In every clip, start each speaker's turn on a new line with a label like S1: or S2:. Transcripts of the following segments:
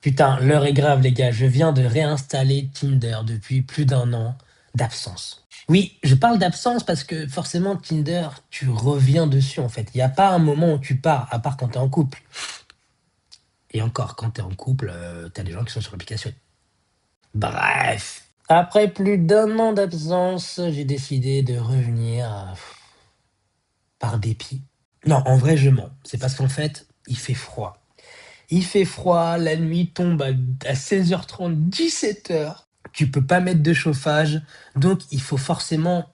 S1: Putain, l'heure est grave, les gars. Je viens de réinstaller Tinder depuis plus d'un an d'absence. Oui, je parle d'absence parce que forcément, Tinder, tu reviens dessus en fait. Il n'y a pas un moment où tu pars, à part quand tu es en couple. Et encore, quand tu es en couple, tu as des gens qui sont sur l'application. Bref. Après plus d'un an d'absence, j'ai décidé de revenir par dépit. Non, en vrai, je mens. C'est parce qu'en fait, il fait froid. Il fait froid, la nuit tombe à 16h30, 17h. Tu peux pas mettre de chauffage, donc il faut forcément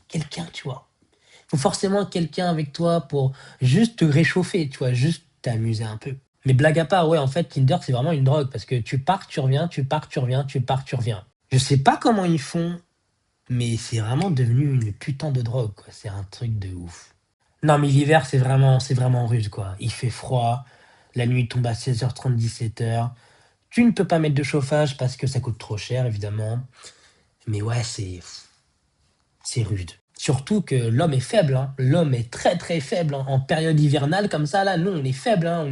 S1: quelqu'un, tu vois. Il faut forcément quelqu'un avec toi pour juste te réchauffer, tu vois, juste t'amuser un peu. Mais blague à part, ouais, en fait, Tinder, c'est vraiment une drogue parce que tu pars, tu reviens, tu pars, tu reviens, tu pars, tu reviens. Je sais pas comment ils font, mais c'est vraiment devenu une putain de drogue, quoi. C'est un truc de ouf. Non, mais l'hiver, c'est vraiment rude, quoi. Il fait froid, la nuit tombe à 16h30, 17h. Tu ne peux pas mettre de chauffage parce que ça coûte trop cher, évidemment. Mais ouais, c'est rude. Surtout que l'homme est faible, hein. L'homme est très très faible, hein. En période hivernale comme ça, là, nous, on est faible, hein.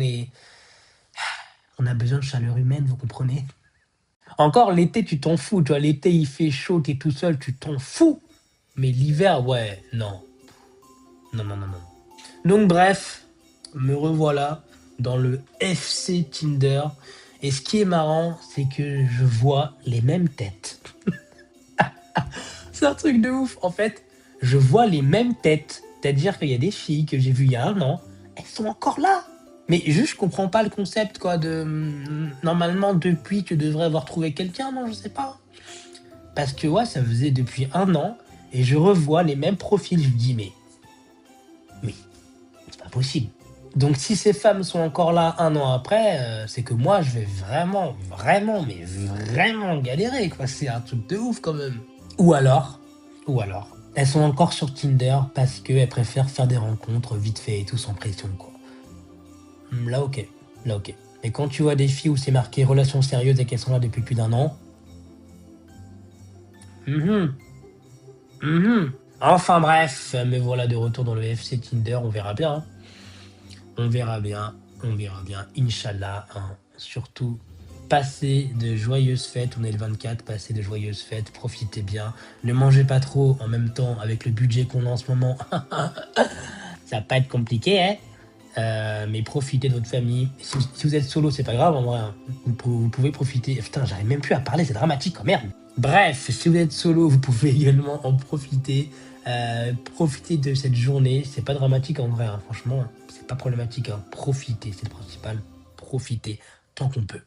S1: On a besoin de chaleur humaine, vous comprenez? Encore l'été, tu t'en fous, tu vois. L'été, il fait chaud, t'es tout seul, tu t'en fous. Mais l'hiver, ouais, non. Non, non, non, non. Donc bref, me revoilà dans le FC Tinder. Et ce qui est marrant, c'est que je vois les mêmes têtes. C'est un truc de ouf. En fait, je vois les mêmes têtes. C'est-à-dire qu'il y a des filles que j'ai vues il y a un an, elles sont encore là. Mais juste, je comprends pas le concept, quoi, de... Normalement, depuis, tu devrais avoir trouvé quelqu'un, non, je sais pas. Parce que, ouais, ça faisait depuis un an, et je revois les mêmes profils. Je me dis, mais, c'est pas possible. Donc, si ces femmes sont encore là un an après, c'est que moi, je vais vraiment, vraiment, mais vraiment galérer, quoi. C'est un truc de ouf, quand même. Ou alors, ou alors, elles sont encore sur Tinder parce qu'elles préfèrent faire des rencontres vite fait et tout sans pression, quoi. Là, ok. Là, ok. Mais quand tu vois des filles où c'est marqué relation sérieuse et qu'elles sont là depuis plus d'un an, mhm, mhm. Enfin bref, me voilà de retour dans le FC Tinder, on verra bien, hein. On verra bien, on verra bien, Inch'Allah, hein. Surtout, passez de joyeuses fêtes, on est le 24, passez de joyeuses fêtes, profitez bien, ne mangez pas trop en même temps avec le budget qu'on a en ce moment. Ça va pas être compliqué, hein. Mais profitez de votre famille. Si vous êtes solo, c'est pas grave en vrai, hein. Vous pouvez profiter. Putain, j'arrive même plus à parler, c'est dramatique, oh merde. Bref, si vous êtes solo, vous pouvez également en profiter. Profitez de cette journée. C'est pas dramatique en vrai, hein. Franchement, c'est pas problématique, hein. Profitez, c'est le principal. Profitez tant qu'on peut.